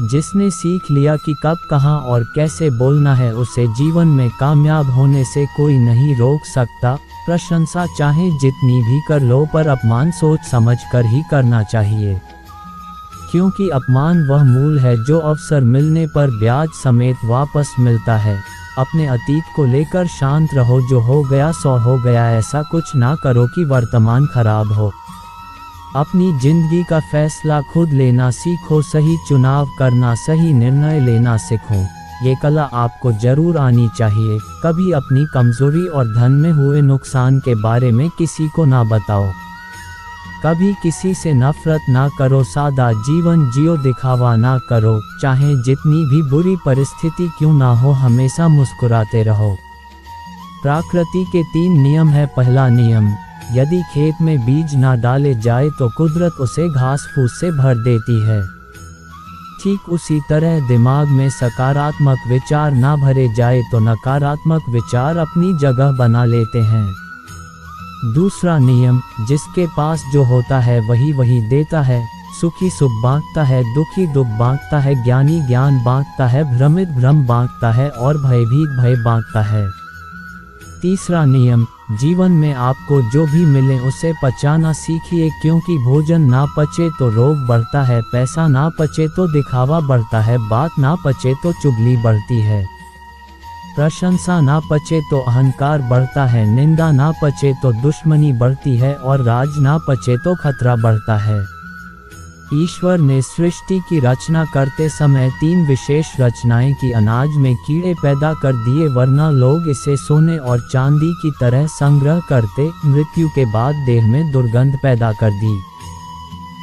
जिसने सीख लिया कि कब कहाँ और कैसे बोलना है, उसे जीवन में कामयाब होने से कोई नहीं रोक सकता। प्रशंसा चाहे जितनी भी कर लो, पर अपमान सोच समझ कर ही करना चाहिए, क्योंकि अपमान वह मूल है जो अवसर मिलने पर ब्याज समेत वापस मिलता है। अपने अतीत को लेकर शांत रहो, जो हो गया सो हो गया, ऐसा कुछ ना करो कि वर्तमान खराब हो। अपनी जिंदगी का फैसला खुद लेना सीखो, सही चुनाव करना, सही निर्णय लेना सीखो। ये कला आपको जरूर आनी चाहिए। कभी अपनी कमजोरी और धन में हुए नुकसान के बारे में किसी को ना बताओ। कभी किसी से नफरत ना करो, सादा जीवन जियो, दिखावा ना करो। चाहे जितनी भी बुरी परिस्थिति क्यों ना हो, हमेशा मुस्कुराते रहो। प्रकृति के 3 नियम है। पहला नियम, यदि खेत में बीज ना डाले जाए तो कुदरत उसे घास फूस से भर देती है। ठीक उसी तरह दिमाग में सकारात्मक विचार ना भरे जाए तो नकारात्मक विचार अपनी जगह बना लेते हैं। दूसरा नियम, जिसके पास जो होता है वही देता है। सुखी सुख बांटता है, दुखी दुख बांटता है, ज्ञानी ज्ञान बांटता है, भ्रमित भ्रम बांटता है और भयभीत भय बांटता है। तीसरा नियम, जीवन में आपको जो भी मिले उसे पचाना सीखिए, क्योंकि भोजन ना पचे तो रोग बढ़ता है, पैसा ना पचे तो दिखावा बढ़ता है, बात ना पचे तो चुगली बढ़ती है, प्रशंसा ना पचे तो अहंकार बढ़ता है, निंदा ना पचे तो दुश्मनी बढ़ती है और राज ना पचे तो खतरा बढ़ता है। ईश्वर ने सृष्टि की रचना करते समय 3 विशेष रचनाएं की। अनाज में कीड़े पैदा कर दिए, वरना लोग इसे सोने और चांदी की तरह संग्रह करते। मृत्यु के बाद देह में दुर्गंध पैदा कर दी,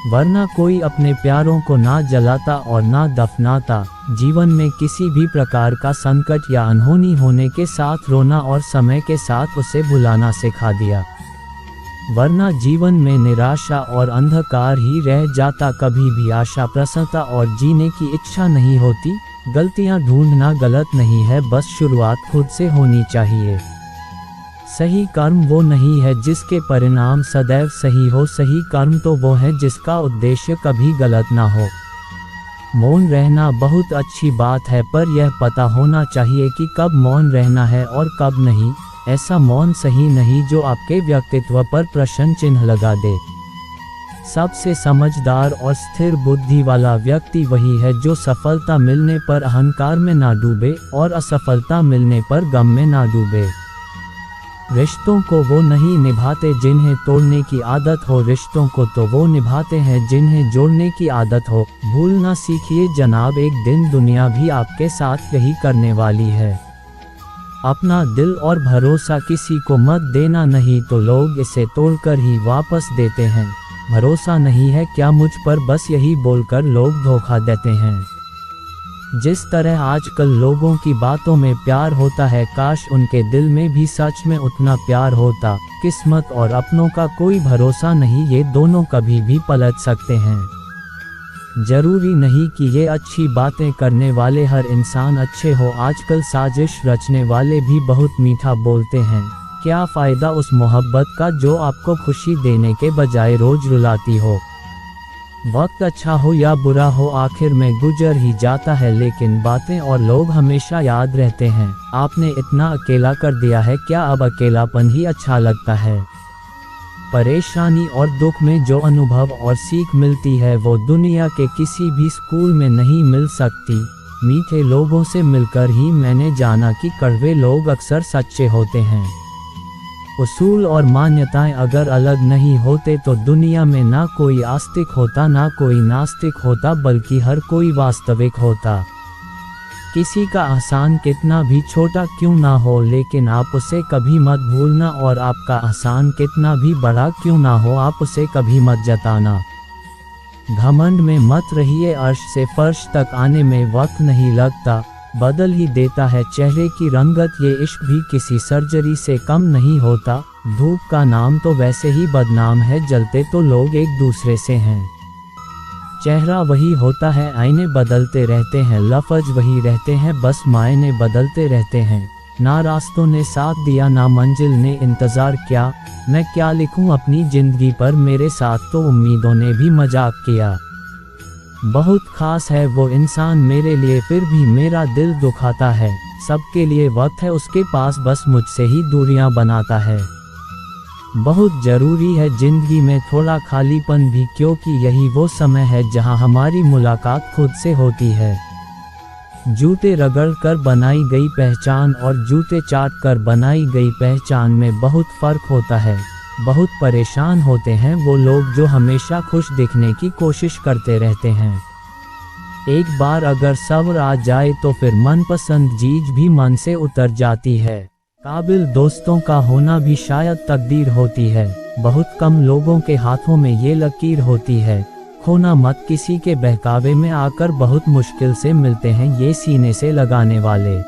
वरना कोई अपने प्यारों को ना जलाता और ना दफनाता। जीवन में किसी भी प्रकार का संकट या अनहोनी होने के साथ रोना और समय के साथ उसे भुलाना सिखा दिया, वरना जीवन में निराशा और अंधकार ही रह जाता। कभी भी आशा, प्रसन्नता और जीने की इच्छा नहीं होती। गलतियां ढूंढना गलत नहीं है, बस शुरुआत खुद से होनी चाहिए। सही कर्म वो नहीं है जिसके परिणाम सदैव सही हो, सही कर्म तो वो है जिसका उद्देश्य कभी गलत ना हो। मौन रहना बहुत अच्छी बात है, पर यह पता होना चाहिए कि कब मौन रहना है और कब नहीं। ऐसा मौन सही नहीं जो आपके व्यक्तित्व पर प्रश्न चिन्ह लगा दे। सबसे समझदार और स्थिर बुद्धि वाला व्यक्ति वही है जो सफलता मिलने पर अहंकार में ना डूबे और असफलता मिलने पर गम में ना डूबे। रिश्तों को वो नहीं निभाते जिन्हें तोड़ने की आदत हो, रिश्तों को तो वो निभाते हैं जिन्हें जोड़ने की आदत हो। भूलना सीखिए जनाब, एक दिन दुनिया भी आपके साथ यही करने वाली है। अपना दिल और भरोसा किसी को मत देना, नहीं तो लोग इसे तोड़कर ही वापस देते हैं। भरोसा नहीं है क्या मुझ पर, बस यही बोलकर लोग धोखा देते हैं। जिस तरह आजकल लोगों की बातों में प्यार होता है, काश उनके दिल में भी सच में उतना प्यार होता। किस्मत और अपनों का कोई भरोसा नहीं, ये दोनों कभी भी पलट सकते हैं। जरूरी नहीं कि ये अच्छी बातें करने वाले हर इंसान अच्छे हो। आजकल साजिश रचने वाले भी बहुत मीठा बोलते हैं। क्या फ़ायदा उस मोहब्बत का जो आपको खुशी देने के बजाय रोज रुलाती हो। वक्त अच्छा हो या बुरा हो, आखिर में गुजर ही जाता है, लेकिन बातें और लोग हमेशा याद रहते हैं। आपने इतना अकेला कर दिया है, क्या अब अकेलापन ही अच्छा लगता है। परेशानी और दुख में जो अनुभव और सीख मिलती है वो दुनिया के किसी भी स्कूल में नहीं मिल सकती। मीठे लोगों से मिलकर ही मैंने जाना कि कड़वे लोग अक्सर सच्चे होते हैं। उसूल और मान्यताएं अगर अलग नहीं होते तो दुनिया में ना कोई आस्तिक होता ना कोई नास्तिक होता, बल्कि हर कोई वास्तविक होता। किसी का एहसान कितना भी छोटा क्यों ना हो, लेकिन आप उसे कभी मत भूलना, और आपका एहसान कितना भी बड़ा क्यों ना हो, आप उसे कभी मत जताना। घमंड में मत रहिए, अर्श से फर्श तक आने में वक्त नहीं लगता, बदल ही देता है चेहरे की रंगत। ये इश्क भी किसी सर्जरी से कम नहीं होता। धूप का नाम तो वैसे ही बदनाम है, जलते तो लोग एक दूसरे से हैं। चेहरा वही होता है, आईने बदलते रहते हैं, लफ्ज़ वही रहते हैं, बस मायने बदलते रहते हैं। ना रास्तों ने साथ दिया ना मंजिल ने इंतज़ार किया, मैं क्या लिखूं अपनी ज़िंदगी पर, मेरे साथ तो उम्मीदों ने भी मजाक किया। बहुत खास है वो इंसान मेरे लिए, फिर भी मेरा दिल दुखाता है। सबके लिए वक्त है उसके पास, बस मुझसे ही दूरियां बनाता है। बहुत जरूरी है जिंदगी में थोड़ा खालीपन भी, क्योंकि यही वो समय है जहां हमारी मुलाकात खुद से होती है। जूते रगड़ कर बनाई गई पहचान और जूते चाट कर बनाई गई पहचान में बहुत फर्क होता है। बहुत परेशान होते हैं वो लोग जो हमेशा खुश दिखने की कोशिश करते रहते हैं। एक बार अगर सब्र आ जाए तो फिर मनपसंद चीज भी मन से उतर जाती है। काबिल दोस्तों का होना भी शायद तकदीर होती है। बहुत कम लोगों के हाथों में ये लकीर होती है। खोना मत किसी के बहकावे में आकर, बहुत मुश्किल से मिलते हैं ये सीने से लगाने वाले।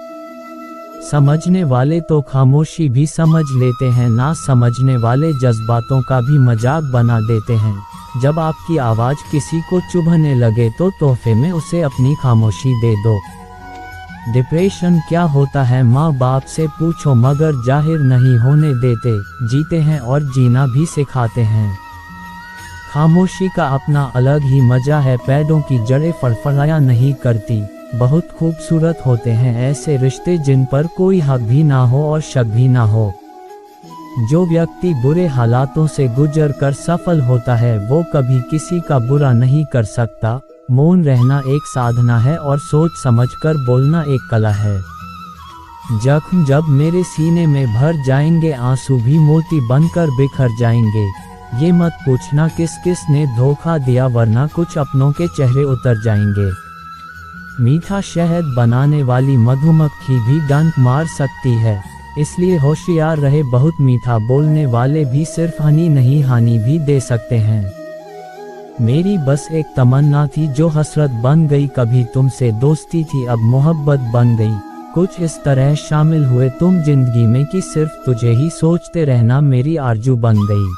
समझने वाले तो खामोशी भी समझ लेते हैं, ना समझने वाले जज्बातों का भी मजाक बना देते हैं। जब आपकी आवाज़ किसी को चुभने लगे तो तोहफे में उसे अपनी खामोशी दे दो। डिप्रेशन क्या होता है माँ बाप से पूछो, मगर जाहिर नहीं होने देते। जीते हैं और जीना भी सिखाते हैं। खामोशी का अपना अलग ही मजा है, पेड़ों की जड़ें फड़फड़ाया नहीं करती। बहुत खूबसूरत होते हैं ऐसे रिश्ते जिन पर कोई हक भी ना हो और शक भी ना हो। जो व्यक्ति बुरे हालातों से गुजर कर सफल होता है वो कभी किसी का बुरा नहीं कर सकता। मौन रहना एक साधना है और सोच समझकर बोलना एक कला है। जख्म जब मेरे सीने में भर जाएंगे, आंसू भी मोती बनकर बिखर जाएंगे। ये मत पूछना किस किस ने धोखा दिया, वरना कुछ अपनों के चेहरे उतर जाएंगे। मीठा शहद बनाने वाली मधुमक्खी भी डंक मार सकती है, इसलिए होशियार रहे। बहुत मीठा बोलने वाले भी सिर्फ हनी नहीं हानि भी दे सकते हैं। मेरी बस एक तमन्ना थी जो हसरत बन गई, कभी तुमसे दोस्ती थी अब मोहब्बत बन गई। कुछ इस तरह शामिल हुए तुम जिंदगी में कि सिर्फ तुझे ही सोचते रहना मेरी आरजू बन गई।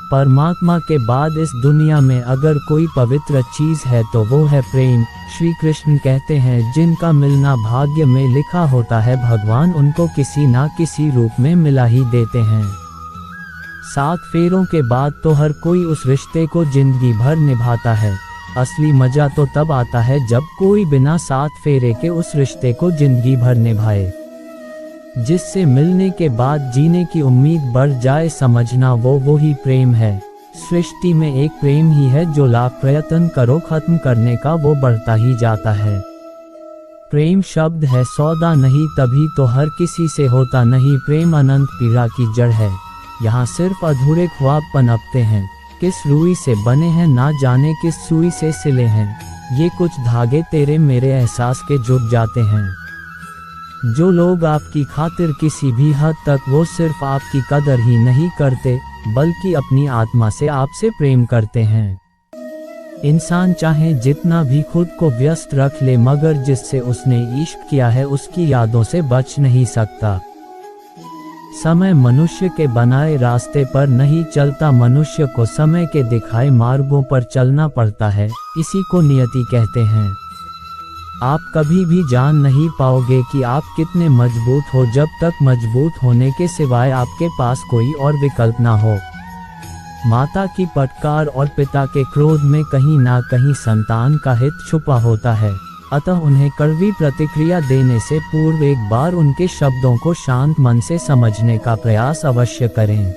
परमात्मा के बाद इस दुनिया में अगर कोई पवित्र चीज है तो वो है प्रेम। श्री कृष्ण कहते हैं जिनका मिलना भाग्य में लिखा होता है, भगवान उनको किसी ना किसी रूप में मिला ही देते हैं। 7 फेरों के बाद तो हर कोई उस रिश्ते को जिंदगी भर निभाता है। असली मजा तो तब आता है जब कोई बिना 7 फेरे के उस रिश्ते को जिंदगी भर निभाए। जिससे मिलने के बाद जीने की उम्मीद बढ़ जाए, समझना वो ही प्रेम है। सृष्टि में एक प्रेम ही है जो लाख प्रयत्न करो खत्म करने का वो बढ़ता ही जाता है। प्रेम शब्द है सौदा नहीं, तभी तो हर किसी से होता नहीं। प्रेम अनंत पीड़ा की जड़ है, यहाँ सिर्फ अधूरे ख्वाब पनपते हैं। किस रुई से बने हैं ना जाने किस सुई से सिले हैं। ये कुछ धागे तेरे मेरे एहसास के जुड़ जाते हैं। जो लोग आपकी खातिर किसी भी हद तक वो सिर्फ आपकी कदर ही नहीं करते, बल्कि अपनी आत्मा से आपसे प्रेम करते हैं। इंसान चाहे जितना भी खुद को व्यस्त रख ले, मगर जिससे उसने इश्क किया है उसकी यादों से बच नहीं सकता। समय मनुष्य के बनाए रास्ते पर नहीं चलता, मनुष्य को समय के दिखाए मार्गों पर चलना पड़ता है। इसी को नियति कहते हैं। आप कभी भी जान नहीं पाओगे कि आप कितने मजबूत हो जब तक मजबूत होने के सिवाय आपके पास कोई और विकल्प ना हो। माता की फटकार और पिता के क्रोध में कहीं ना कहीं संतान का हित छुपा होता है, अतः उन्हें कड़वी प्रतिक्रिया देने से पूर्व एक बार उनके शब्दों को शांत मन से समझने का प्रयास अवश्य करें।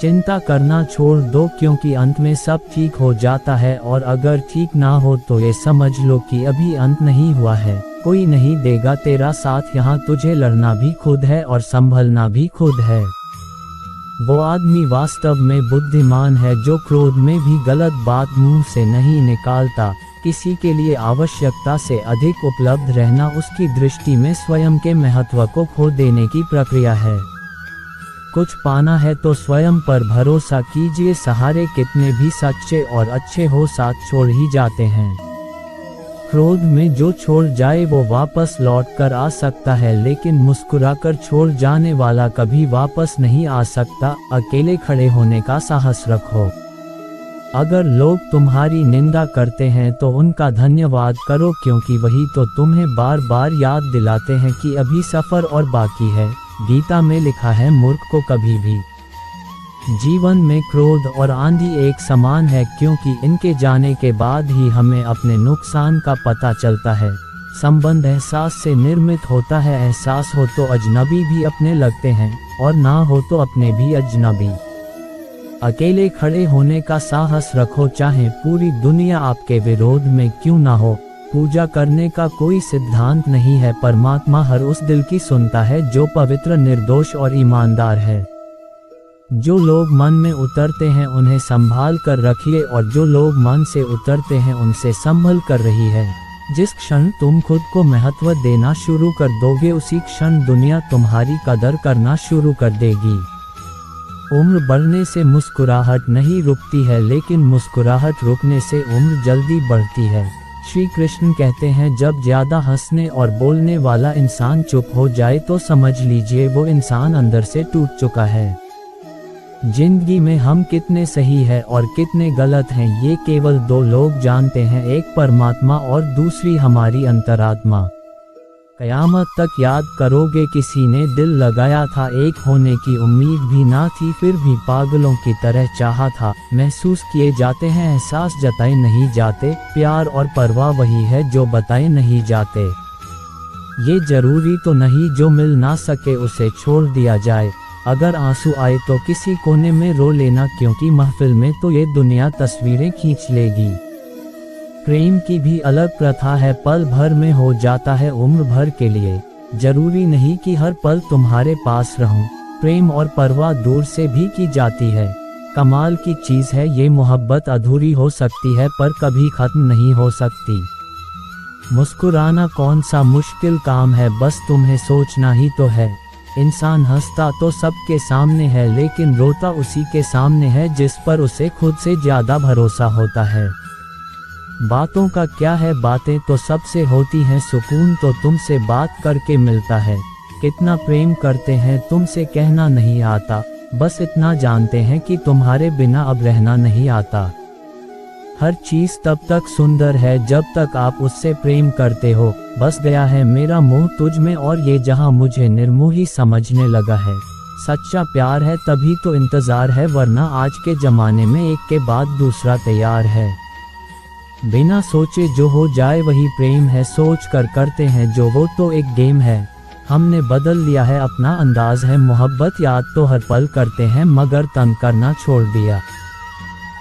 चिंता करना छोड़ दो, क्योंकि अंत में सब ठीक हो जाता है, और अगर ठीक ना हो तो ये समझ लो कि अभी अंत नहीं हुआ है। कोई नहीं देगा तेरा साथ, यहाँ तुझे लड़ना भी खुद है और संभलना भी खुद है। वो आदमी वास्तव में बुद्धिमान है जो क्रोध में भी गलत बात मुंह से नहीं निकालता। किसी के लिए आवश्यकता से अधिक उपलब्ध रहना उसकी दृष्टि में स्वयं के महत्व को खो देने की प्रक्रिया है। कुछ पाना है तो स्वयं पर भरोसा कीजिए, सहारे कितने भी सच्चे और अच्छे हो साथ छोड़ ही जाते हैं। क्रोध में जो छोड़ जाए वो वापस लौट कर आ सकता है, लेकिन मुस्कुराकर छोड़ जाने वाला कभी वापस नहीं आ सकता। अकेले खड़े होने का साहस रखो। अगर लोग तुम्हारी निंदा करते हैं तो उनका धन्यवाद करो, क्योंकि वही तो तुम्हें बार बार याद दिलाते हैं कि अभी सफ़र और बाकी है। गीता में लिखा है, मूर्ख को कभी भी जीवन में क्रोध और आंधी एक समान है, क्योंकि इनके जाने के बाद ही हमें अपने नुकसान का पता चलता है। संबंध एहसास से निर्मित होता है, एहसास हो तो अजनबी भी अपने लगते हैं और ना हो तो अपने भी अजनबी। अकेले खड़े होने का साहस रखो, चाहे पूरी दुनिया आपके विरोध में क्यों ना हो। पूजा करने का कोई सिद्धांत नहीं है, परमात्मा हर उस दिल की सुनता है जो पवित्र, निर्दोष और ईमानदार है। जो लोग मन में उतरते हैं उन्हें संभाल कर रखिए, और जो लोग मन से उतरते हैं उनसे संभल कर रही है। जिस क्षण तुम खुद को महत्व देना शुरू कर दोगे, उसी क्षण दुनिया तुम्हारी कदर करना शुरू कर देगी। उम्र बढ़ने से मुस्कुराहट नहीं रुकती है, लेकिन मुस्कुराहट रुकने से उम्र जल्दी बढ़ती है। श्री कृष्ण कहते हैं, जब ज्यादा हंसने और बोलने वाला इंसान चुप हो जाए तो समझ लीजिए वो इंसान अंदर से टूट चुका है। जिंदगी में हम कितने सही हैं और कितने गलत हैं, ये केवल दो लोग जानते हैं, एक परमात्मा और दूसरी हमारी अंतरात्मा। कयामत तक याद करोगे, किसी ने दिल लगाया था, एक होने की उम्मीद भी ना थी, फिर भी पागलों की तरह चाहा था। महसूस किए जाते हैं, एहसास जताए नहीं जाते। प्यार और परवाह वही है जो बताए नहीं जाते। ये जरूरी तो नहीं जो मिल ना सके उसे छोड़ दिया जाए। अगर आंसू आए तो किसी कोने में रो लेना, क्योंकि महफिल में तो ये दुनिया तस्वीरें खींच लेगी। प्रेम की भी अलग प्रथा है, पल भर में हो जाता है उम्र भर के लिए। जरूरी नहीं कि हर पल तुम्हारे पास रहूं। प्रेम और परवाह दूर से भी की जाती है। कमाल की चीज है ये मोहब्बत, अधूरी हो सकती है पर कभी खत्म नहीं हो सकती। मुस्कुराना कौन सा मुश्किल काम है, बस तुम्हें सोचना ही तो है। इंसान हंसता तो सबके सामने है, लेकिन रोता उसी के सामने है जिस पर उसे खुद से ज्यादा भरोसा होता है। बातों का क्या है, बातें तो सबसे होती हैं, सुकून तो तुमसे बात करके मिलता है। कितना प्रेम करते हैं तुमसे कहना नहीं आता, बस इतना जानते हैं कि तुम्हारे बिना अब रहना नहीं आता। हर चीज तब तक सुंदर है जब तक आप उससे प्रेम करते हो। बस गया है मेरा मोह तुझ में, और ये जहां मुझे निर्मोही समझने लगा है। सच्चा प्यार है तभी तो इंतजार है, वरना आज के जमाने में एक के बाद दूसरा तैयार है। बिना सोचे जो हो जाए वही प्रेम है, सोच कर करते हैं जो वो तो एक गेम है। हमने बदल लिया है अपना अंदाज है, मोहब्बत याद तो हर पल करते हैं, मगर तंग करना छोड़ दिया।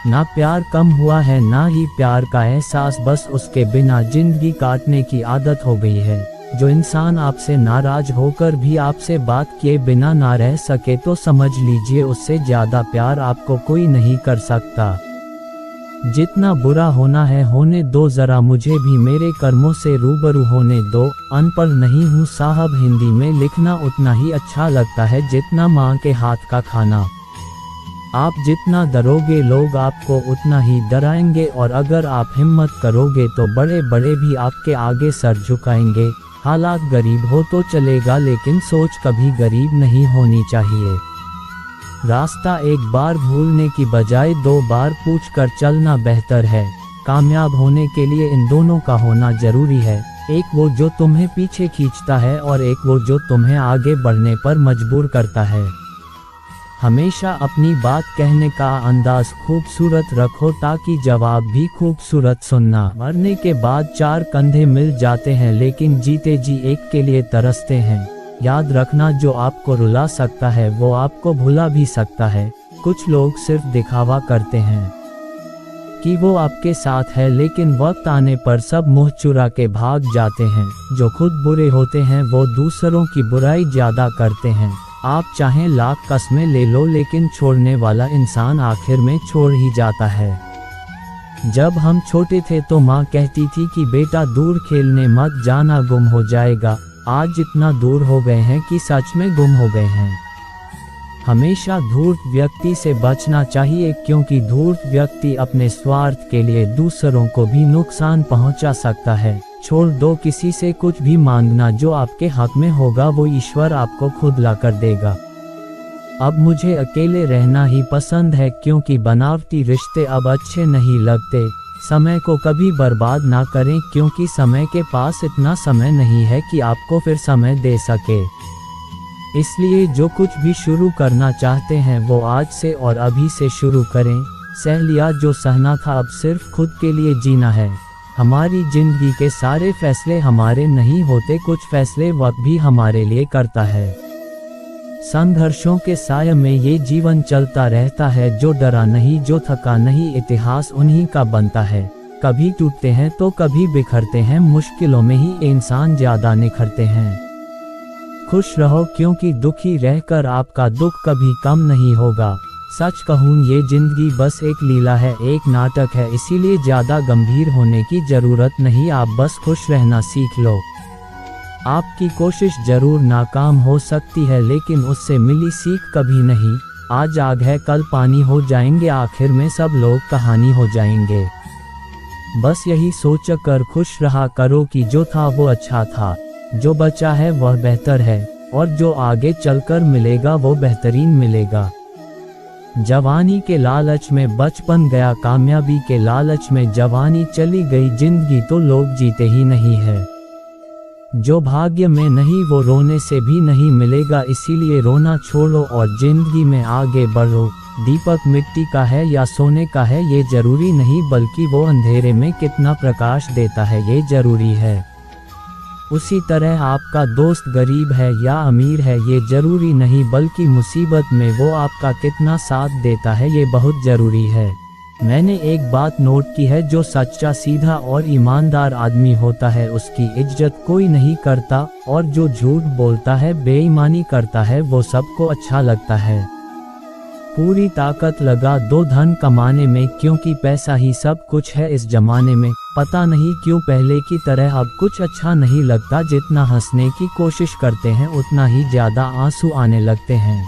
ना प्यार कम हुआ है ना ही प्यार का एहसास, बस उसके बिना जिंदगी काटने की आदत हो गई है। जो इंसान आपसे नाराज होकर भी आपसे बात किए बिना ना रह सके तो समझ लीजिए उससे ज्यादा प्यार आपको कोई नहीं कर सकता। जितना बुरा होना है होने दो, जरा मुझे भी मेरे कर्मों से रूबरू होने दो। अनपढ़ नहीं हूँ साहब, हिंदी में लिखना उतना ही अच्छा लगता है जितना माँ के हाथ का खाना। आप जितना डरोगे लोग आपको उतना ही डराएंगे, और अगर आप हिम्मत करोगे तो बड़े बड़े भी आपके आगे सर झुकाएंगे। हालात गरीब हो तो चलेगा, लेकिन सोच कभी गरीब नहीं होनी चाहिए। रास्ता एक बार भूलने की बजाय 2 बार पूछकर चलना बेहतर है। कामयाब होने के लिए इन दोनों का होना जरूरी है, एक वो जो तुम्हें पीछे खींचता है और एक वो जो तुम्हें आगे बढ़ने पर मजबूर करता है। हमेशा अपनी बात कहने का अंदाज खूबसूरत रखो ताकि जवाब भी खूबसूरत सुनना। मरने के बाद 4 कंधे मिल जाते हैं, लेकिन जीते जी एक के लिए तरसते हैं। याद रखना, जो आपको रुला सकता है वो आपको भुला भी सकता है। कुछ लोग सिर्फ दिखावा करते हैं कि वो आपके साथ है, लेकिन वक्त आने पर सब मुंह चुरा के भाग जाते हैं। जो खुद बुरे होते हैं वो दूसरों की बुराई ज्यादा करते हैं। आप चाहें लाख कस्में ले लो, लेकिन छोड़ने वाला इंसान आखिर में छोड़ ही जाता है। जब हम छोटे थे तो माँ कहती थी कि बेटा दूर खेलने मत जाना, गुम हो जाएगा। आज इतना दूर हो गए हैं कि सच में गुम हो गए हैं। हमेशा धूर्त व्यक्ति से बचना चाहिए, क्योंकि धूर्त व्यक्ति अपने स्वार्थ के लिए दूसरों को भी नुकसान पहुंचा सकता है। छोड़ दो किसी से कुछ भी मांगना, जो आपके हक में होगा वो ईश्वर आपको खुद ला कर देगा। अब मुझे अकेले रहना ही पसंद है, क्योंकि बनावटी रिश्ते अब अच्छे नहीं लगते। समय को कभी बर्बाद ना करें, क्योंकि समय के पास इतना समय नहीं है कि आपको फिर समय दे सके। इसलिए जो कुछ भी शुरू करना चाहते हैं वो आज से और अभी से शुरू करें। सह लिया जो सहना था, अब सिर्फ खुद के लिए जीना है। हमारी जिंदगी के सारे फैसले हमारे नहीं होते, कुछ फैसले वक्त भी हमारे लिए करता है। संघर्षों के साये में ये जीवन चलता रहता है, जो डरा नहीं, जो थका नहीं, इतिहास उन्हीं का बनता है। कभी टूटते हैं तो कभी बिखरते हैं, मुश्किलों में ही इंसान ज्यादा निखरते हैं। खुश रहो क्योंकि दुखी रहकर आपका दुख कभी कम नहीं होगा। सच कहूँ ये जिंदगी बस एक लीला है, एक नाटक है, इसीलिए ज्यादा गंभीर होने की जरूरत नहीं, आप बस खुश रहना सीख लो। आपकी कोशिश जरूर नाकाम हो सकती है, लेकिन उससे मिली सीख कभी नहीं। आज आग है कल पानी हो जाएंगे, आखिर में सब लोग कहानी हो जाएंगे। बस यही सोच कर खुश रहा करो कि जो था वो अच्छा था, जो बचा है वह बेहतर है, और जो आगे चलकर मिलेगा वो बेहतरीन मिलेगा। जवानी के लालच में बचपन गया, कामयाबी के लालच में जवानी चली गई, जिंदगी तो लोग जीते ही नहीं है। जो भाग्य में नहीं वो रोने से भी नहीं मिलेगा, इसीलिए रोना छोड़ो और जिंदगी में आगे बढ़ो। दीपक मिट्टी का है या सोने का है ये जरूरी नहीं, बल्कि वो अंधेरे में कितना प्रकाश देता है ये जरूरी है। उसी तरह आपका दोस्त गरीब है या अमीर है ये जरूरी नहीं, बल्कि मुसीबत में वो आपका कितना साथ देता है ये बहुत जरूरी है। मैंने एक बात नोट की है, जो सच्चा, सीधा और ईमानदार आदमी होता है उसकी इज्जत कोई नहीं करता, और जो झूठ बोलता है, बेईमानी करता है, वो सबको अच्छा लगता है। पूरी ताकत लगा दो धन कमाने में, क्योंकि पैसा ही सब कुछ है इस जमाने में। पता नहीं क्यों पहले की तरह अब कुछ अच्छा नहीं लगता, जितना हंसने की कोशिश करते हैं उतना ही ज्यादा आंसू आने लगते हैं।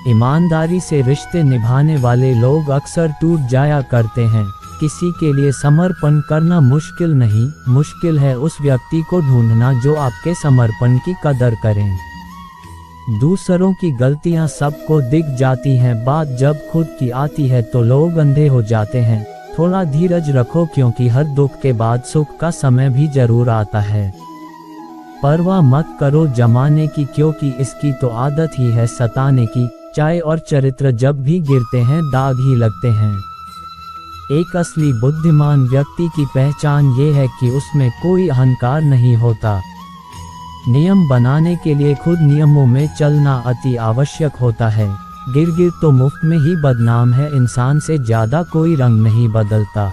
ईमानदारी से रिश्ते निभाने वाले लोग अक्सर टूट जाया करते हैं। किसी के लिए समर्पण करना मुश्किल नहीं, मुश्किल है उस व्यक्ति को ढूंढना जो आपके समर्पण की कदर करें। दूसरों की गलतियां सबको दिख जाती हैं, बात जब खुद की आती है तो लोग अंधे हो जाते हैं। थोड़ा धीरज रखो क्योंकि हर दुख के बाद सुख का समय भी जरूर आता है। परवाह मत करो जमाने की, क्योंकि इसकी तो आदत ही है सताने की। चाय और चरित्र जब भी गिरते हैं दाग ही लगते हैं। एक असली बुद्धिमान व्यक्ति की पहचान ये है कि उसमें कोई अहंकार नहीं होता। नियम बनाने के लिए खुद नियमों में चलना अति आवश्यक होता है। गिरगिट तो मुफ्त में ही बदनाम है, इंसान से ज्यादा कोई रंग नहीं बदलता।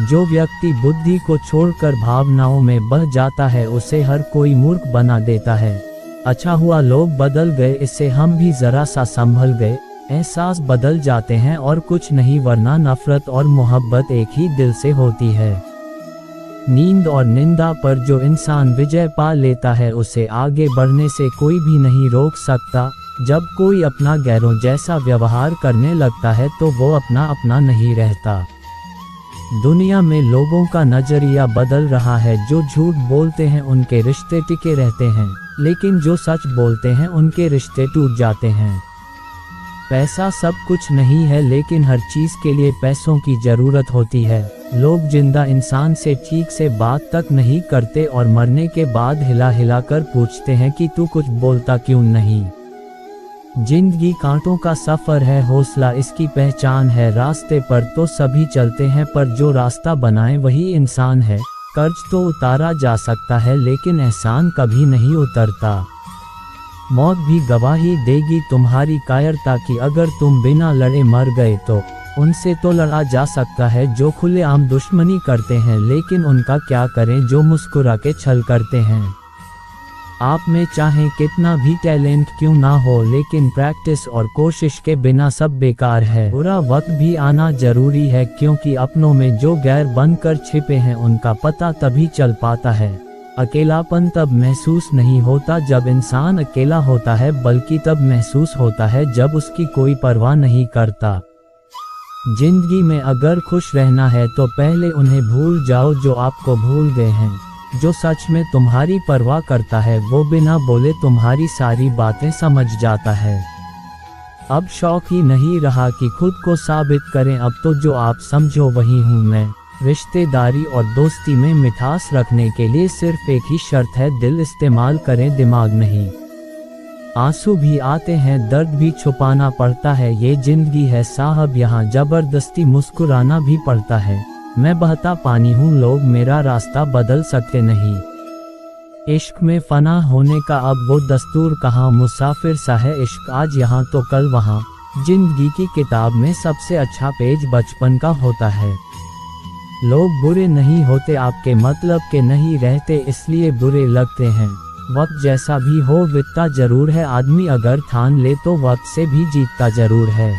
जो व्यक्ति बुद्धि को छोड़कर भावनाओं में बह जाता है उसे हर कोई मूर्ख बना देता है। अच्छा हुआ लोग बदल गए, इससे हम भी जरा सा संभल गए। एहसास बदल जाते हैं और कुछ नहीं, वरना नफरत और मोहब्बत एक ही दिल से होती है। नींद और निंदा पर जो इंसान विजय पा लेता है उसे आगे बढ़ने से कोई भी नहीं रोक सकता। जब कोई अपना गैरों जैसा व्यवहार करने लगता है तो वो अपना नहीं रहता। दुनिया में लोगों का नजरिया बदल रहा है। जो झूठ बोलते हैं उनके रिश्ते टिके रहते हैं, लेकिन जो सच बोलते हैं उनके रिश्ते टूट जाते हैं। पैसा सब कुछ नहीं है, लेकिन हर चीज के लिए पैसों की जरूरत होती है। लोग जिंदा इंसान से ठीक से बात तक नहीं करते और मरने के बाद हिला हिला कर पूछते हैं कि तू कुछ बोलता क्यों नहीं। जिंदगी कांटों का सफर है, हौसला इसकी पहचान है। रास्ते पर तो सभी चलते हैं, पर जो रास्ता बनाए वही इंसान है। कर्ज तो उतारा जा सकता है, लेकिन एहसान कभी नहीं उतरता। मौत भी गवाही देगी तुम्हारी कायरता की, अगर तुम बिना लड़े मर गए तो। उनसे तो लड़ा जा सकता है जो खुलेआम दुश्मनी करते हैं, लेकिन उनका क्या करें जो मुस्कुरा के छल करते हैं। आप में चाहे कितना भी टैलेंट क्यों ना हो, लेकिन प्रैक्टिस और कोशिश के बिना सब बेकार है। बुरा वक्त भी आना जरूरी है, क्योंकि अपनों में जो गैर बनकर छिपे हैं उनका पता तभी चल पाता है। अकेलापन तब महसूस नहीं होता जब इंसान अकेला होता है, बल्कि तब महसूस होता है जब उसकी कोई परवाह नहीं करता। जिंदगी में अगर खुश रहना है तो पहले उन्हें भूल जाओ जो आपको भूल गए हैं। जो सच में तुम्हारी परवाह करता है वो बिना बोले तुम्हारी सारी बातें समझ जाता है। अब शौक ही नहीं रहा कि खुद को साबित करें, अब तो जो आप समझो वही हूँ मैं। रिश्तेदारी और दोस्ती में मिठास रखने के लिए सिर्फ एक ही शर्त है, दिल इस्तेमाल करें दिमाग नहीं। आंसू भी आते हैं, दर्द भी छुपाना पड़ता है, ये जिंदगी है साहब, यहाँ जबरदस्ती मुस्कुराना भी पड़ता है। मैं बहता पानी हूँ, लोग मेरा रास्ता बदल सकते नहीं। इश्क में फना होने का अब वो दस्तूर कहाँ, मुसाफिर सा है इश्क आज यहाँ तो कल वहाँ। जिंदगी की किताब में सबसे अच्छा पेज बचपन का होता है। लोग बुरे नहीं होते, आपके मतलब के नहीं रहते, इसलिए बुरे लगते हैं। वक्त जैसा भी हो बीतता जरूर है, आदमी अगर ठान ले तो वक्त से भी जीतता जरूर है।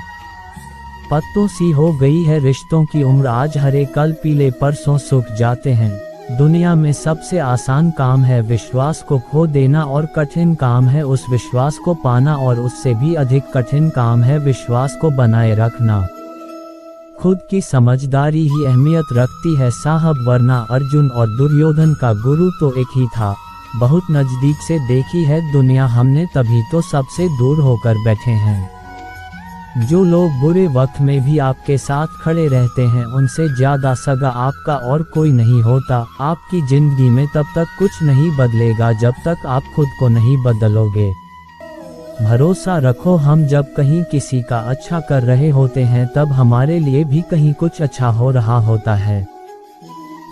पत्तों सी हो गई है रिश्तों की उम्र, आज हरे कल पीले परसों सूख जाते हैं। दुनिया में सबसे आसान काम है विश्वास को खो देना, और कठिन काम है उस विश्वास को पाना, और उससे भी अधिक कठिन काम है विश्वास को बनाए रखना। खुद की समझदारी ही अहमियत रखती है साहब, वरना अर्जुन और दुर्योधन का गुरु तो एक ही था। बहुत नज़दीक से देखी है दुनिया हमने, तभी तो सबसे दूर होकर बैठे हैं। जो लोग बुरे वक्त में भी आपके साथ खड़े रहते हैं, उनसे ज़्यादा सगा आपका और कोई नहीं होता। आपकी ज़िंदगी में तब तक कुछ नहीं बदलेगा जब तक आप खुद को नहीं बदलोगे। भरोसा रखो, हम जब कहीं किसी का अच्छा कर रहे होते हैं तब हमारे लिए भी कहीं कुछ अच्छा हो रहा होता है।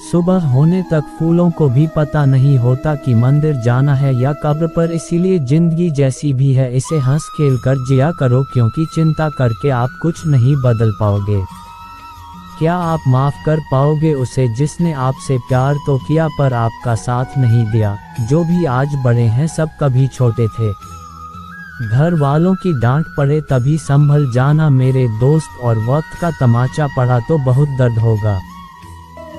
सुबह होने तक फूलों को भी पता नहीं होता कि मंदिर जाना है या कब्र पर, इसीलिए जिंदगी जैसी भी है इसे हंस खेल कर जिया करो, क्योंकि चिंता करके आप कुछ नहीं बदल पाओगे। क्या आप माफ कर पाओगे उसे जिसने आपसे प्यार तो किया पर आपका साथ नहीं दिया? जो भी आज बड़े हैं सब कभी छोटे थे। घर वालों की डांट पड़े तभी संभल जाना मेरे दोस्त, और वक्त का तमाचा पड़ा तो बहुत दर्द होगा।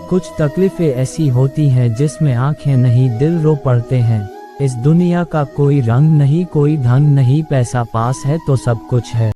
कुछ तकलीफें ऐसी होती हैं जिसमें आंखें नहीं दिल रो पड़ते हैं। इस दुनिया का कोई रंग नहीं, कोई ढंग नहीं, पैसा पास है तो सब कुछ है।